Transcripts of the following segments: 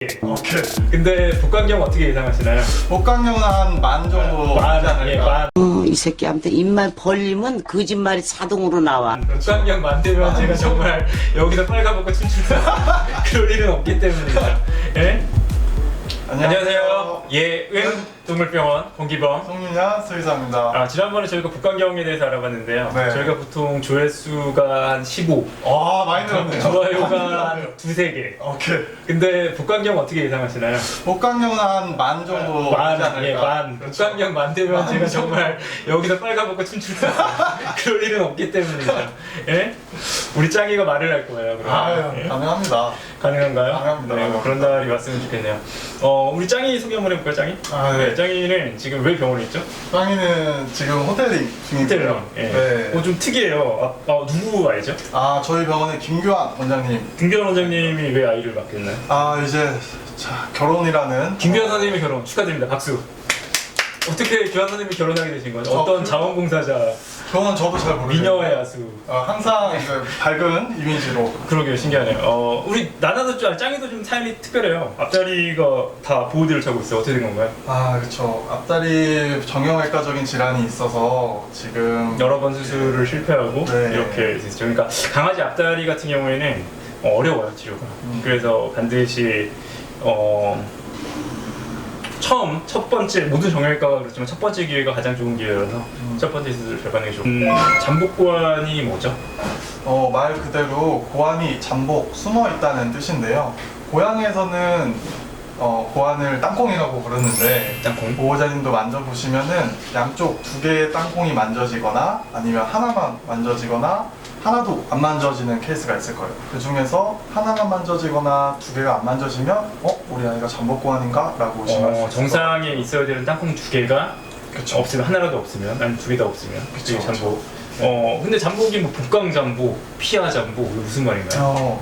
오케이. 근데 복강경 어떻게 예상하시나요? 복강경은 한 만 정도 하지 않을까? 만. 이 새끼한테 입만 벌리면 거짓말이 자동으로 나와. 복강경 만들면 제가 정말 여기서 빨가벗고 춤추는 그럴 일은 없기 때문입니다. 예? 안녕하세요. 예은 동물병원 공기범. 송민현 수의사입니다. 지난번에 저희가 복강경에 대해서 알아봤는데요. 네. 저희가 보통 조회수가 한 15, 많이 들었네요. 좋아요가 한 두세 개. 오케이. 근데 복강경 어떻게 예상하시나요? 복강경은 한 만 정도 하지 만, 않을까? 만. 그렇죠. 복강경 만들면 제가 정말 여기서 빨가벗고 춤추는 그럴 일은 없기 때문입니다. 예? 우리 짱이가 말을 할 거예요. 그러면. 예? 가능합니다. 가능한가요? 가능합니다. 네, 뭐 그런 날이 왔으면 좋겠네요. 우리 짱이 소개 한번 해볼까요, 짱이? 네. 짱이는 지금 왜 병원에 있죠? 짱이는 지금 호텔링 중이고요. 호텔로. 예. 네. 좀 특이해요. 누구 아이죠? 저희 병원의 김규환 원장님. 김규현 원장님이 왜 아이를 맡겼나요? 이제 결혼이라는 김규현 선생님의 결혼 축하드립니다. 박수. 어떻게 규현 선생님이 결혼하게 되신 거죠? 어떤 자원봉사자, 그거는 저도 잘 모르겠어요. 미녀의 야수. 항상 이제 밝은 이미지로. 그러게요, 신기하네요. 우리 나나도 짱이도 좀 사연이 특별해요. 앞자리가 다 보호대를 차고 있어요. 어떻게 된 건가요? 그렇죠. 앞다리 정형외과적인 질환이 있어서 지금 여러 번 수술을 실패하고 네. 이렇게 됐죠. 그러니까 강아지 앞다리 같은 경우에는 어려워요, 치료가. 그래서 반드시 첫 번째, 모든 정형외과가 그렇지만 첫 번째 기회가 가장 좋은 기회여서 첫 번째 수술을 잘 받는 게 좋고. 잠복고환이 뭐죠? 말 그대로 고환이 잠복, 숨어 있다는 뜻인데요. 고향에서는 고환을 땅콩이라고 부르는데 땅콩? 보호자님도 만져보시면은 양쪽 두 개의 땅콩이 만져지거나 아니면 하나만 만져지거나 하나도 안 만져지는 케이스가 있을 거예요. 그 중에서 하나만 만져지거나 두 개가 안 만져지면 우리 아이가 잠복고환인가? 라고 의심할 수 있어요. 정상에 있어야 되는 땅콩 두 개가 그쵸. 없으면, 하나라도 없으면, 아니 두 개 다 없으면 그쵸, 그게 잠복. 근데 잠복이 뭐 복강 잠복, 피하 잠복, 이게 무슨 말인가요?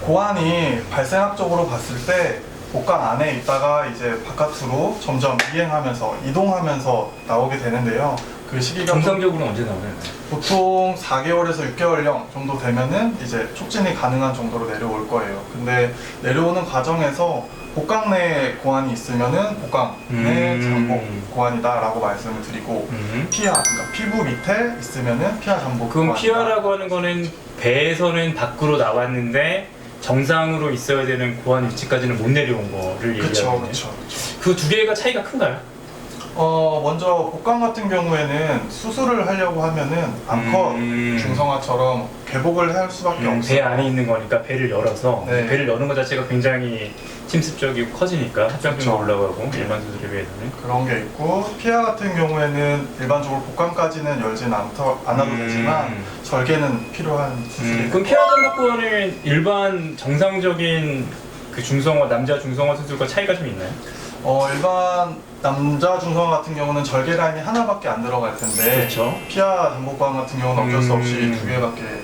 고환이 발생학적으로 봤을 때 복강 안에 있다가 이제 바깥으로 점점 이행하면서 이동하면서 나오게 되는데요. 그 시기가 정상적으로는 언제 나오나요? 보통 4개월에서 6개월령 정도 되면은 이제 촉진이 가능한 정도로 내려올 거예요. 근데 내려오는 과정에서 복강 내에 고환이 있으면은 복강 내 잠복 고환이다라고 말씀을 드리고 피하, 그러니까 피부 밑에 있으면은 피하 잠복 그럼 고환이다. 피하라고 하는 거는 배에서는 밖으로 나왔는데 정상으로 있어야 되는 고환 위치까지는 못 내려온 거를 그쵸, 얘기하는 거예요. 그쵸. 그 두 개가 차이가 큰가요? 먼저 복강 같은 경우에는 수술을 하려고 하면은 암컷 중성화처럼 개복을 할 수밖에 없어요. 배 안에 있는 거니까 배를 열어서 네. 배를 여는 것 자체가 굉장히 침습적이고 커지니까 합병증도 그쵸. 올라가고 일반 수술에 비해서는. 그런 게 있고 피하 같은 경우에는 일반적으로 복강까지는 열진 않아도 되지만 절개는 필요한 수술이 그럼 피하 잠복고환은 일반 정상적인 그 중성화, 남자 중성화 수술과 차이가 좀 있나요? 일반 남자 중성화 같은 경우는 절개 라인이 하나밖에 안 들어갈 텐데 그렇죠. 피하 잠복관 같은 경우는 어쩔 수 없이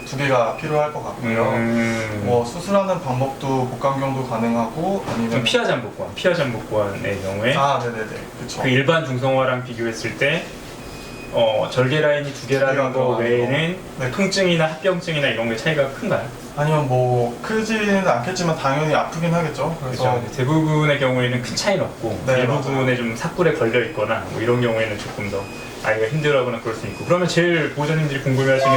두 개가 필요할 것 같고요. 수술하는 방법도 복강경도 가능하고 아니면 그럼 피하 잠복고환의 경우에 네네네 그렇죠. 그 일반 중성화랑 비교했을 때 절개 라인이 두 개라는 거 외에는 네. 통증이나 합병증이나 이런 게 차이가 큰가요? 아니면 뭐 크지는 않겠지만 당연히 아프긴 하겠죠. 그래서 그렇죠. 대부분의 경우에는 큰 차이는 없고 네, 일부분에 좀 삭굴에 걸려 있거나 뭐 이런 경우에는 조금 더 아이가 힘들어하거나 그럴 수 있고. 그러면 제일 보호자님들이 궁금해하시는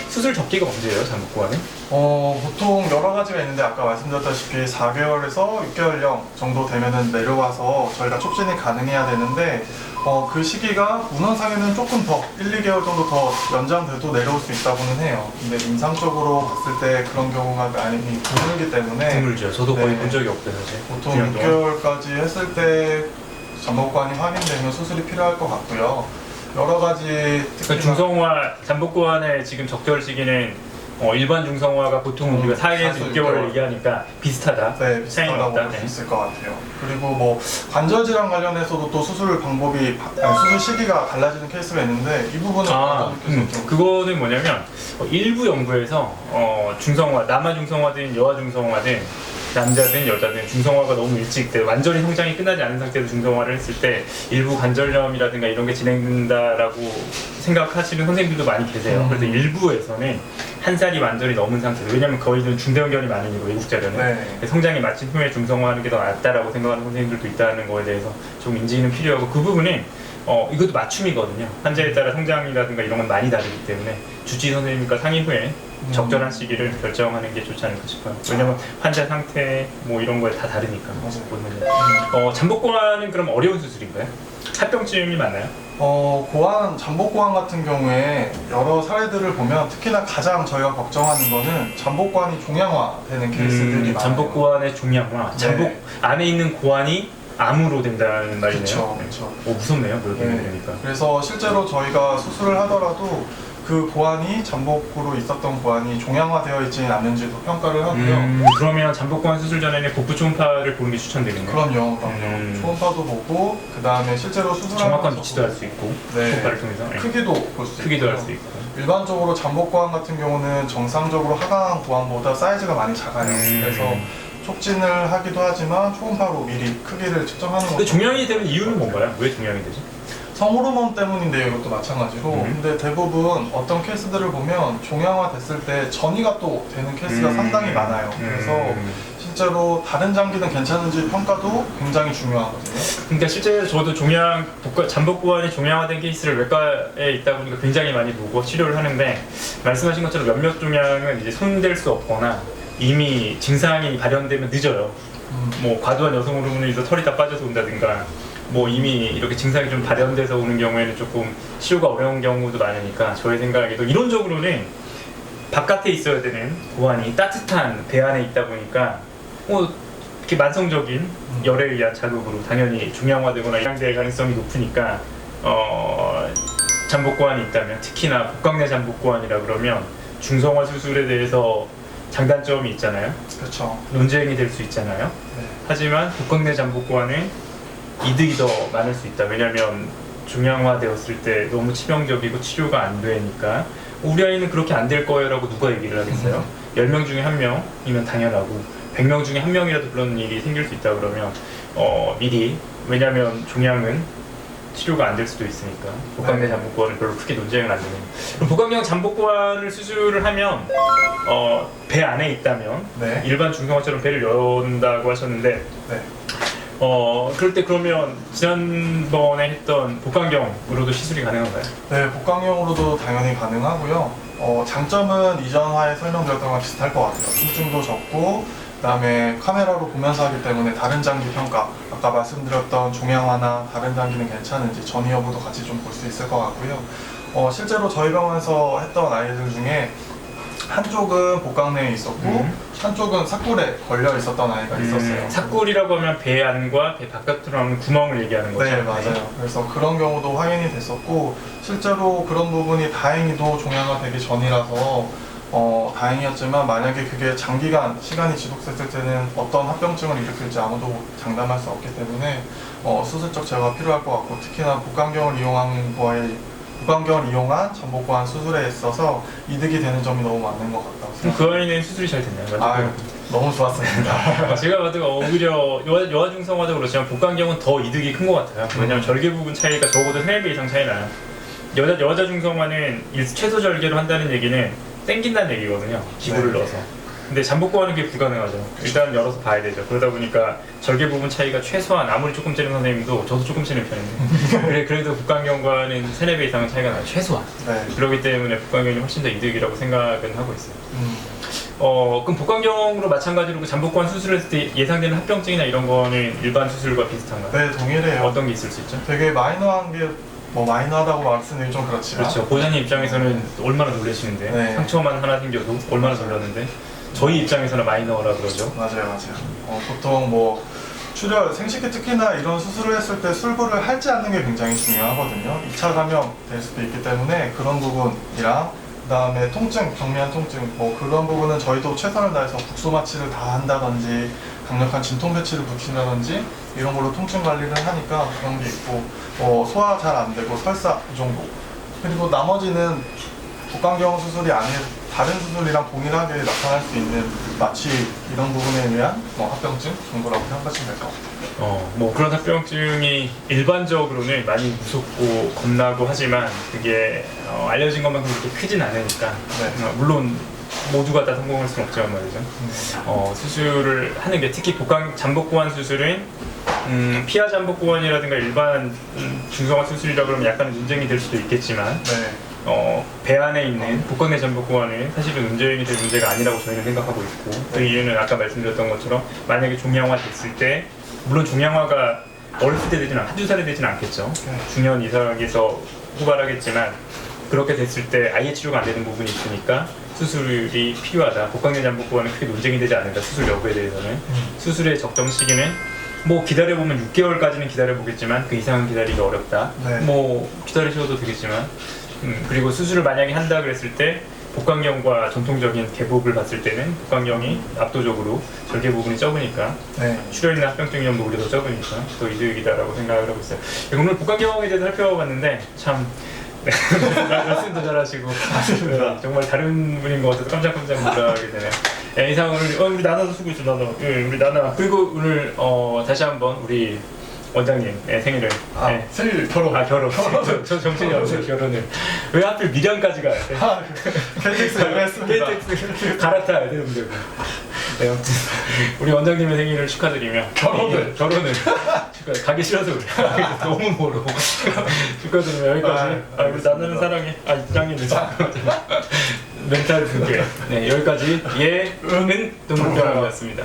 수술 적기가 언제예요, 잠복고환은? 보통 여러 가지가 있는데 아까 말씀드렸다시피 4개월에서 6개월령 정도 되면은 내려와서 저희가 촉진이 가능해야 되는데 그 시기가 문헌상에는 조금 더 1, 2개월 정도 더 연장돼도 내려올 수 있다고는 해요. 근데 임상적으로 봤을 때 그런 경우가 많이 드물기 때문에 드물죠. 저도 거의 네. 본 적이 없어요, 사실. 보통 9년 동안. 6개월까지 했을 때 잠복관이 확인되면 수술이 필요할 것 같고요. 여러 가지 그러니까 중성화, 잠복고환의 지금 적절 시기는 일반 중성화가 보통 우리가 4개에서 4에서 6개월을 얘기하니까 비슷하다. 네, 차이는 비슷하다고 없다. 볼 수 있을 것 같아요. 그리고 뭐 관절 질환 관련해서도 또 수술 방법이 수술 시기가 달라지는 케이스가 있는데 이 부분은 어떤 좀 그거는 뭐냐면 일부 연구에서 중성화, 남아 중성화든 여아 중성화든 남자든 여자든 중성화가 너무 일찍 돼 완전히 성장이 끝나지 않은 상태에서 중성화를 했을 때 일부 관절염이라든가 이런 게 진행된다라고 생각하시는 선생님들도 많이 계세요. 그래서 일부에서는 한 살이 완전히 넘은 상태에서 왜냐면 거의는 중대형견이 많으니까 외국자료는 네. 성장이 마친 후에 중성화하는 게 더 낫다라고 생각하는 선생님들도 있다는 거에 대해서 좀 인지는 필요하고 그 부분은 이것도 맞춤이거든요. 환자에 따라 성장이라든가 이런 건 많이 다르기 때문에 주治医 선생님과 상의 후에 적절한 시기를 결정하는 게 좋지 않을까 싶어요. 왜냐면 환자 상태 뭐 이런 거에 다 다르니까. 잠복고환은 그럼 어려운 수술인가요? 합병증이 많나요? 잠복고환 같은 경우에 여러 사례들을 보면 특히나 가장 저희가 걱정하는 거는 잠복고환이 종양화되는 케이스들이 많아요. 잠복고환의 종양화. 잠복 안에 있는 고환이 암으로 된다는 말이네요. 그렇죠. 무섭네요. 그렇게 되니까. 그래서 실제로 저희가 수술을 하더라도 그 고환이 잠복으로 있었던 고환이 종양화되어 있지는 않는지도 평가를 하고요. 그러면 잠복고환 수술 전에는 복부 초음파를 보는 게 추천되겠네요. 그럼요. 초음파도 보고 그 다음에 실제로 수술하면서 정확한 위치도 할 수 있고 네. 초음파를 통해서 크기도 볼 수 있고 크기도 할 수 있고. 일반적으로 잠복고환 같은 경우는 정상적으로 하강 고환보다 사이즈가 많이 작아요. 그래서 촉진을 하기도 하지만 초음파로 미리 크기를 측정하는 거죠. 근데 종양이 되는 이유는 뭔가요? 왜 종양이 되지? 성호르몬 때문인데요, 이것도 마찬가지로. 근데 대부분 어떤 케이스들을 보면 종양화 됐을 때 전이가 또 되는 케이스가 상당히 많아요. 그래서 실제로 다른 장기는 괜찮은지 평가도 굉장히 중요하거든요. 그러니까 실제 저도 잠복고환이 종양화된 케이스를 외과에 있다 보니까 굉장히 많이 보고 치료를 하는데 말씀하신 것처럼 몇몇 종양은 이제 손댈 수 없거나 이미 증상이 발현되면 늦어요. 뭐 과도한 여성 호르몬에 의해서 털이 다 빠져서 온다든가 뭐 이미 이렇게 증상이 좀 발현돼서 오는 경우에는 조금 치료가 어려운 경우도 많으니까 저의 생각에도 이론적으로는 바깥에 있어야 되는 고환이 따뜻한 배 안에 있다 보니까 뭐 이렇게 만성적인 열에 의한 자극으로 당연히 종양화되거나 이양될 가능성이 높으니까 잠복고환이 있다면 특히나 복강내 잠복고환이라 그러면 중성화 수술에 대해서 장단점이 있잖아요. 그렇죠. 논쟁이 될 수 있잖아요. 하지만 복강내 잠복고환은 이득이 더 많을 수 있다. 왜냐하면 종양화되었을 때 너무 치명적이고 치료가 안 되니까 우리 아이는 그렇게 안 될 거예요 라고 누가 얘기를 하겠어요? 10명 중에 1명이면 당연하고 100명 중에 1명이라도 그런 일이 생길 수 있다 그러면 미리 왜냐하면 종양은 치료가 안 될 수도 있으니까 복강내 잠복고환은 별로 크게 논쟁은 안 되는 그럼 복강경 잠복고환을 수술을 하면 배 안에 있다면 일반 중성화처럼 배를 연다고 하셨는데 그럴 때 그러면 지난번에 했던 복강경으로도 시술이 가능한가요? 네, 복강경으로도 당연히 가능하고요. 장점은 이전화에 설명드렸던 거랑 비슷할 것 같아요. 통증도 적고 그다음에 카메라로 보면서 하기 때문에 다른 장기 평가 아까 말씀드렸던 종양화나 다른 장기는 괜찮은지 전이 여부도 같이 좀 볼 수 있을 것 같고요. 실제로 저희 병원에서 했던 아이들 중에 한쪽은 복강내에 있었고 한쪽은 사골에 걸려 있었던 아이가 있었어요. 사골이라고 하면 배 안과 배 바깥으로 하는 구멍을 얘기하는 거죠? 네, 맞아요. 그래서 그런 경우도 확인이 됐었고 실제로 그런 부분이 다행히도 종양화 되기 전이라서 다행이었지만 만약에 그게 장기간 시간이 지속됐을 때는 어떤 합병증을 일으킬지 아무도 장담할 수 없기 때문에 수술적 제거가 필요할 것 같고 특히나 복강경을 이용한 잠복고환 수술에 있어서 이득이 되는 점이 너무 많은 것 같다고 생각합니다. 그럼 그 아이는 수술이 잘 됐나요? 너무 좋았습니다. 제가 봐도 오히려 여아중성화도 그렇지만 복강경은 더 이득이 큰 것 같아요. 왜냐면 절개 부분 차이가 적어도 3배 이상 차이 나요. 여자 중성화는 최소 절개로 한다는 얘기는 땡긴다는 얘기거든요. 기구를 넣어서. 근데 잠복고하는 게 불가능하죠. 일단 열어서 봐야 되죠. 그러다 보니까 절개 부분 차이가 최소한 아무리 조금 찌는 선생님도 저도 조금 찌는 편인데 그래도 복강경과는 3-4배 이상은 차이가 나요. 최소한. 그렇기 때문에 복강경이 훨씬 더 이득이라고 생각은 하고 있어요. 그럼 복강경으로 마찬가지로 그 잠복고환 수술했을 때 예상되는 합병증이나 이런 거는 일반 수술과 비슷한가요? 네, 동일해요. 어떤 게 있을 수 있죠? 되게 마이너한 게 마이너하다고 말씀드리기 좀 그렇지만 그렇죠. 보호자님 입장에서는 얼마나 놀라시는데 상처만 하나 생겨도 얼마나 놀랐는데 저희 입장에서는 마이너라 그러죠. 맞아요. 보통 출혈, 생식기 특히나 이런 수술을 했을 때 술부를 할지 않는 게 굉장히 중요하거든요. 2차 감염 될 수도 있기 때문에 그런 부분이랑 그다음에 통증, 경미한 통증 그런 부분은 저희도 최선을 다해서 국소 마취를 다 한다든지 강력한 진통 배치를 붙인다든지 이런 걸로 통증 관리를 하니까 그런 게 있고 소화 잘 안 되고 설사 이 정도 그리고 나머지는 복강경 수술이 아닌 다른 수술이랑 동일하게 나타날 수 있는 마취 이런 부분에 의한 합병증 정도라고 생각하시면 될 것 같아요. 뭐 그런 합병증이 일반적으로는 많이 무섭고 겁나고 하지만 그게 알려진 것만큼 그렇게 크진 않으니까 네. 물론 모두가 다 성공할 수는 없지만 말이죠. 수술을 하는 게 특히 잠복고환 수술은 피하 잠복고환이라든가 일반 중성화 수술이라 그러면 약간 논쟁이 될 수도 있겠지만 네. 배 안에 있는 복강내 잠복고환은 사실은 논쟁이 될 문제가 아니라고 저희는 생각하고 있고 그 이유는 아까 말씀드렸던 것처럼 만약에 종양화 됐을 때 물론 종양화가 어렸을 때 되지는 한두 살에 되지는 않겠죠. 중년 이상에서 후발하겠지만 그렇게 됐을 때 아예 치료가 안 되는 부분이 있으니까 수술이 필요하다. 복강내 잠복고환은 크게 논쟁이 되지 않는다. 수술 여부에 대해서는 수술의 적정 시기는 뭐 기다려보면 6개월까지는 기다려보겠지만 그 이상은 기다리기 어렵다. 네. 뭐 기다리셔도 되겠지만 그리고 수술을 만약에 한다 그랬을 때 복강경과 전통적인 개복을 봤을 때는 복강경이 압도적으로 절개 부분이 적으니까 네. 출혈이나 합병증 위험도 오히려 더 적으니까 더 이득이다라고 생각을 하고 있어요. 오늘 복강경에 대해서 살펴봤는데 참 말씀도 잘하시고 정말 다른 분인 것 같아서 깜짝깜짝 놀라게 되네요. 네, 이상 우리 나나도 쓰고 있어. 나나. 우리 나나. 그리고 오늘 다시 한번 우리 원장님의 생일을 생일 결혼. 결혼. 저 정신이 없어요. 결혼을 왜 하필 미련까지 가야 돼? KTX 예매했습니다. KTX 갈아타야 되는 데고. 네, 아무튼 우리 원장님의 생일을 축하드리며 결혼을 가기 싫어서 그래. 너무 멀어. 축하드리며 여기까지. 우리 나는 사랑해. 이장님을 멘탈 두 개. 네, 여기까지 예은 동물병원이었습니다.